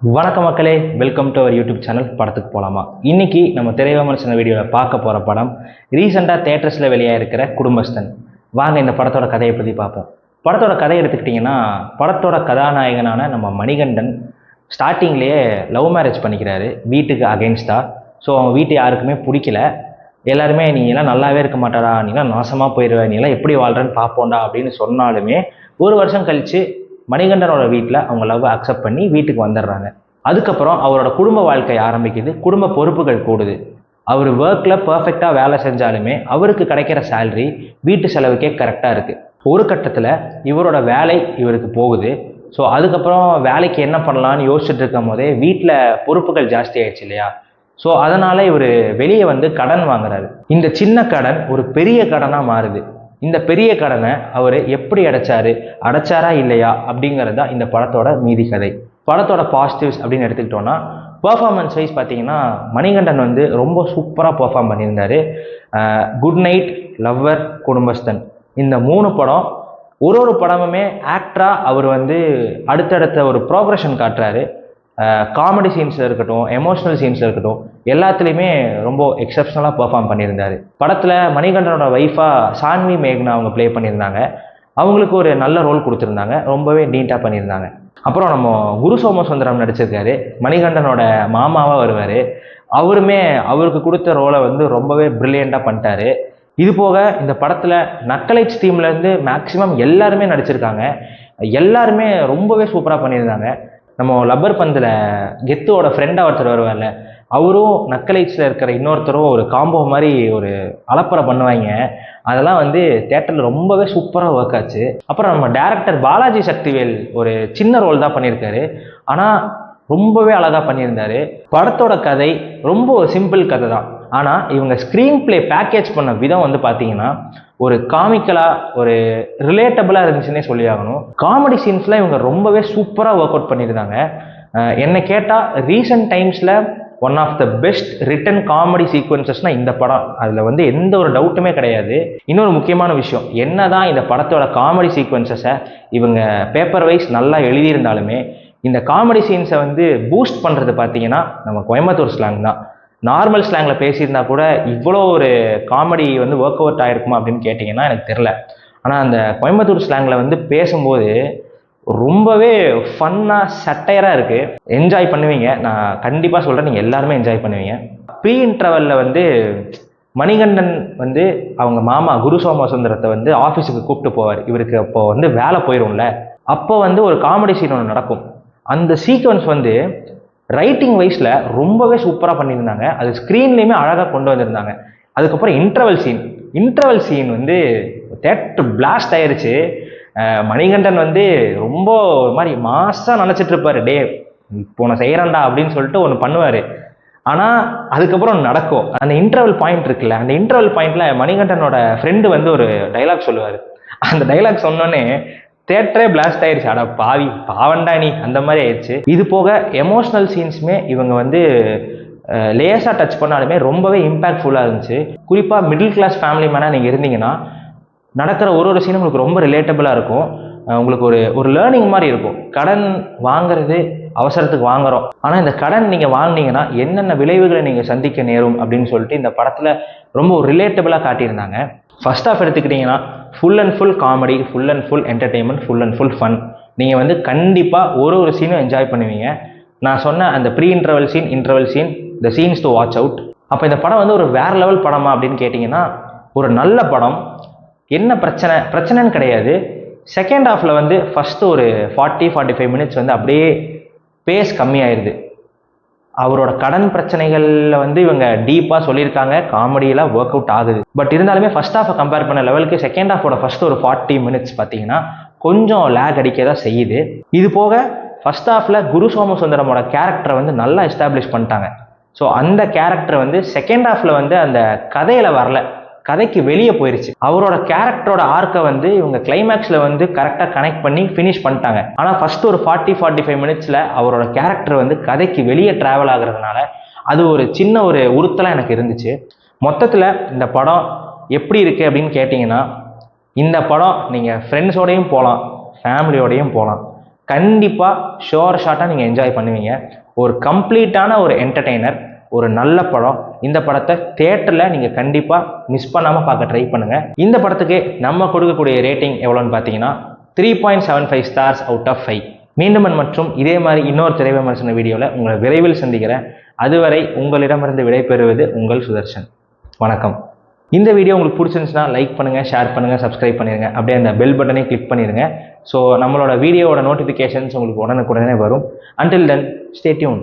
வணக்கம் மக்களே, welcome to our YouTube channel. படத்துக்கு போகலாமா? இன்னைக்கு நம்ம திரை விமர்சன வீடியோவில் பார்க்க போகிற படம் ரீசெண்டாக தேட்டர்ஸில் வெளியாக இருக்கிற குடும்பஸ்தன். வாங்க இந்த படத்தோட கதையை பற்றி பார்ப்போம். படத்தோட கதை எடுத்துக்கிட்டிங்கன்னா, படத்தோட கதாநாயகனான நம்ம மணிகண்டன் ஸ்டார்டிங்லேயே லவ் மேரேஜ் பண்ணிக்கிறாரு வீட்டுக்கு அகெயின்ஸ்டாக. ஸோ அவங்க வீட்டு யாருக்குமே பிடிக்கல. எல்லாருமே நீங்களாம் நல்லாவே இருக்க மாட்டாடா, நீங்களாம் நாசமாக போயிடுவ, நீங்களாம் எப்படி வாழ்கிறேன்னு பார்ப்போண்டா அப்படின்னு சொன்னாலுமே ஒரு வருஷம் கழித்து மணிகண்டனோட வீட்டில் அவங்க லவ் அக்செப்ட் பண்ணி வீட்டுக்கு வந்துடுறாங்க. அதுக்கப்புறம் அவரோட குடும்ப வாழ்க்கை ஆரம்பிக்குது. குடும்ப பொறுப்புகள் கூடுது. அவர் ஒர்க்கில் பர்ஃபெக்டாக வேலை செஞ்சாலுமே அவருக்கு கிடைக்கிற சேலரி வீட்டு செலவுக்கே கரெக்டாக இருக்குது. ஒரு கட்டத்தில் இவரோட வேலை இவருக்கு போகுது. ஸோ அதுக்கப்புறம் வேலைக்கு என்ன பண்ணலான்னு யோசிச்சுட்டு இருக்கும் போதே வீட்டில் பொறுப்புகள் ஜாஸ்தி ஆயிடுச்சு இல்லையா? ஸோ அதனால் இவர் வெளியே வந்து கடன் வாங்குறாரு. இந்த சின்ன கடன் ஒரு பெரிய கடனாக மாறுது. இந்த பெரிய கடனை அவர் எப்படி அடைச்சாரா இல்லையா அப்படிங்கிறது தான் இந்த படத்தோட மீதி கதை. படத்தோட பாசிட்டிவ்ஸ் அப்படின்னு எடுத்துக்கிட்டோன்னா, பர்ஃபார்மன்ஸ் வைஸ் பார்த்தீங்கன்னா மணிகண்டன் வந்து ரொம்ப சூப்பராக பர்ஃபார்ம் பண்ணியிருந்தார். குட் நைட், லவ்வர், குடும்பஸ்தன் இந்த 3 படம் ஒரு படமுமே ஆக்டராக அவர் வந்து அடுத்தடுத்த ஒரு ப்ரோக்ரஷன் காட்டுறாரு. காமெடி சீன்ஸில் இருக்கட்டும், எமோஷ்னல் சீன்ஸில் இருக்கட்டும், எல்லாத்துலேயுமே ரொம்ப எக்ஸப்ஷனலாக பெர்ஃபார்ம் பண்ணியிருந்தார். படத்தில் மணிகண்டனோட ஒய்ஃபாக சான்வி மேக்னா அவங்க ப்ளே பண்ணியிருந்தாங்க. அவங்களுக்கு ஒரு நல்ல ரோல் கொடுத்துருந்தாங்க. ரொம்பவே நீட்டாக பண்ணியிருந்தாங்க. அப்புறம் நம்ம குரு சோமசுந்தரம் நடிச்சிருக்காரு. மணிகண்டனோட மாமாவாக வருவார். அவருமே அவருக்கு கொடுத்த ரோலை வந்து ரொம்பவே ப்ரில்லியண்ட்டாக பண்ணிட்டாரு. இது போக இந்த படத்தில் நக்கலைட்ஸ் டீம்லேருந்து மேக்ஸிமம் எல்லாருமே நடிச்சிருக்காங்க. எல்லாருமே ரொம்பவே சூப்பராக பண்ணியிருந்தாங்க. நம்ம லப்பர் பந்தில் கெத்துவோட ஃப்ரெண்டாக ஒருத்தர் வருவார்ல, அவரும் நக்கலைட்ஸில் இருக்கிற இன்னொருத்தரும் ஒரு காம்போ மாதிரி ஒரு அலப்பறை பண்ணுவாங்க. அதெல்லாம் வந்து தேட்டரில் ரொம்பவே சூப்பராக ஒர்க் ஆச்சு. அப்புறம் நம்ம டேரக்டர் பாலாஜி சக்திவேல் ஒரு சின்ன ரோல் தான் பண்ணியிருக்காரு. ஆனால் ரொம்பவே அழகாக பண்ணியிருந்தார். படத்தோட கதை ரொம்ப சிம்பிள் கதை தான். ஆனால் இவங்க ஸ்க்ரீன் பிளே பேக்கேஜ் பண்ண விதம் வந்து பார்த்தீங்கன்னா ஒரு காமிக்கலாக ஒரு ரிலேட்டபிளாக இருந்துச்சுன்னே சொல்லி ஆகணும். காமெடி சீன்ஸில் இவங்க ரொம்பவே சூப்பராக ஒர்க் அவுட் பண்ணியிருந்தாங்க. என்னை கேட்டால் ரீசெண்ட் டைம்ஸில் one of the best written comedy சீக்வன்சஸ்னால் இந்த படம். அதில் வந்து எந்த ஒரு டவுட்டுமே கிடையாது. இன்னொரு முக்கியமான விஷயம், என்ன தான் இந்த படத்தோட காமெடி சீக்வன்சஸை இவங்க பேப்பர் வைஸ் நல்லா எழுதியிருந்தாலுமே இந்த காமெடி சீன்ஸை வந்து பூஸ்ட் பண்ணுறது பார்த்தீங்கன்னா நம்ம கோயம்புத்தூர் ஸ்லாங் தான். நார்மல் ஸ்லாங்கில் பேசியிருந்தா கூட இவ்வளோ ஒரு காமெடி வந்து ஒர்க் அவுட் ஆகிருக்குமா அப்படின்னு கேட்டிங்கன்னா எனக்கு தெரில. ஆனால் அந்த கோயம்புத்தூர் ஸ்லாங்கில் வந்து பேசும்போது ரொம்பவே ஃபன்னாக சட்டையராக இருக்குது. என்ஜாய் பண்ணுவீங்க. நான் கண்டிப்பாக சொல்கிறேன், நீங்கள் எல்லாருமே என்ஜாய் பண்ணுவீங்க. ப்ரீ இன்டர்வலில் வந்து மணிகண்டன் வந்து அவங்க மாமா குரு சோமசுந்தரத்தை வந்து ஆஃபீஸுக்கு கூப்பிட்டு போவார். இவருக்கு அப்போ வந்து வேலை போயிடும்ல, அப்போ வந்து ஒரு காமெடி சீன் ஒன்று நடக்கும். அந்த சீக்வன்ஸ் வந்து ரைட்டிங் வைஸில் ரொம்பவே சூப்பராக பண்ணியிருந்தாங்க. அது ஸ்க்ரீன்லேயுமே அழகாக கொண்டு வந்திருந்தாங்க. அதுக்கப்புறம் இன்டர்வல் சீன் வந்து தேட்டர் பிளாஸ்ட் ஆயிடுச்சு. மணிகண்டன் வந்து ரொம்ப ஒரு மாதிரி மாசாக நினச்சிட்டு இருப்பார். டே இப்போ நான் செய்கிறேன்டா அப்படின்னு சொல்லிட்டு ஒன்று பண்ணுவார். ஆனால் அதுக்கப்புறம் நடக்கும். அந்த இன்டர்வல் பாயிண்ட் இருக்குல்ல, அந்த இன்டர்வல் பாயிண்டில் மணிகண்டனோட ஃப்ரெண்டு வந்து ஒரு டைலாக் சொல்லுவார். அந்த டைலாக் சொன்னோன்னே தேட்டரே பிளாஸ்ட் ஆயிடுச்சு. அட பாவி, பாவண்டா நீ, அந்த மாதிரி ஆயிடுச்சு. இது போக எமோஷ்னல் சீன்ஸுமே இவங்க வந்து லேஸாக டச் பண்ணாலுமே ரொம்பவே இம்பேக்ட்ஃபுல்லாக இருந்துச்சு. குறிப்பாக மிடில் கிளாஸ் ஃபேமிலி மேனாக நீங்கள் இருந்தீங்கன்னா நடக்கிற ஒரு சீனும் உங்களுக்கு ரொம்ப ரிலேட்டபிளாக இருக்கும். உங்களுக்கு ஒரு லேர்னிங் மாதிரி இருக்கும். கடன் வாங்குறது அவசரத்துக்கு வாங்குறோம், ஆனால் இந்த கடன் நீங்கள் வாங்கினீங்கன்னா என்னென்ன விளைவுகளை நீங்கள் சந்திக்க நேரும் அப்படின்னு சொல்லிட்டு இந்த படத்தில் ரொம்ப ரிலேட்டபிளாக காட்டியிருந்தாங்க. ஃபர்ஸ்ட் ஆஃப் எடுத்துக்கிட்டிங்கன்னா full and full comedy, full and full entertainment, full and full fun. நீங்கள் வந்து கண்டிப்பாக ஒரு சீனும் என்ஜாய் பண்ணுவீங்க. நான் சொன்ன அந்த pre interval scene the scenes to watch out. அப்போ இந்த படம் வந்து ஒரு வேறு லெவல் படமா அப்படின்னு கேட்டிங்கன்னா ஒரு நல்ல படம். என்ன பிரச்சனைன்னு கிடையாது. செகண்ட் ஹாஃபில் வந்து ஃபஸ்ட்டு ஒரு 40-45 மினிட்ஸ் வந்து அப்படியே பேஸ் கம்மியாயிருது. அவரோட கடன் பிரச்சனைகளில் வந்து இவங்க டீப்பாக சொல்லியிருக்காங்க. காமெடியெலாம் ஒர்க் அவுட் ஆகுது. பட் இருந்தாலுமே ஃபர்ஸ்ட் ஹாஃபை கம்பேர் பண்ண லெவலுக்கு செகண்ட் ஹாஃபோட ஃபஸ்ட்டு ஒரு 40 மினிட்ஸ் பார்த்தீங்கன்னா கொஞ்சம் லேக் அடிக்க தான் செய்யுது. இது போக ஃபர்ஸ்ட் ஹாஃபில் குரு சோமசுந்தரமோட கேரக்டரை வந்து நல்லா எஸ்டாப்ளிஷ் பண்ணிட்டாங்க. ஸோ அந்த கேரக்டர் வந்து செகண்ட் ஹாஃபில் வந்து அந்த கதையில் வரல, கதைக்கு வெளியே போயிருச்சு. அவரோட கேரக்டரோட ஆர்க்கை வந்து இவங்க கிளைமேக்ஸில் வந்து கரெக்டாக கனெக்ட் பண்ணி ஃபினிஷ் பண்ணிட்டாங்க. ஆனால் ஃபர்ஸ்ட் ஒரு 40-45 மினிட்ஸில் அவரோட கேரக்டர் வந்து கதைக்கு வெளியே ட்ராவல் ஆகுறதுனால அது ஒரு சின்ன ஒரு உறுத்தலாக எனக்கு இருந்துச்சு. மொத்தத்தில் இந்த படம் எப்படி இருக்குது அப்படின்னு கேட்டிங்கன்னா, இந்த படம் நீங்கள் ஃப்ரெண்ட்ஸோடையும் போகலாம், ஃபேமிலியோடையும் போகலாம். கண்டிப்பாக ஷார்ட்டாக நீங்கள் என்ஜாய் பண்ணுவீங்க. ஒரு கம்ப்ளீட்டான ஒரு என்டர்டெய்னர், ஒரு நல்ல படம். இந்த படத்தை தியேட்டரில் நீங்கள் கண்டிப்பாக மிஸ் பண்ணாமல் பார்க்க ட்ரை பண்ணுங்கள். இந்த படத்துக்கு நம்ம கொடுக்கக்கூடிய ரேட்டிங் எவ்வளோன்னு பார்த்தீங்கன்னா 3.75 ஸ்டார்ஸ் அவுட் ஆஃப் 5. மீண்டும் மற்றும் இதே மாதிரி இன்னொரு திரை விமர்சன வீடியோவில் உங்களை விரைவில் சந்திக்கிறேன். அதுவரை உங்களிடமிருந்து விடைபெறுவது உங்கள் சுதர்ஷன். வணக்கம். இந்த வீடியோ உங்களுக்கு பிடிச்சிருந்துச்சுன்னா லைக் பண்ணுங்கள், ஷேர் பண்ணுங்கள், சப்ஸ்கிரைப் பண்ணிடுங்க. அப்படியே அந்த பெல் பட்டனை கிளிக் பண்ணிடுங்க. ஸோ நம்மளோட வீடியோவோட நோட்டிஃபிகேஷன்ஸ் உங்களுக்கு உடனுக்குடனே வரும். Until then, stay tuned.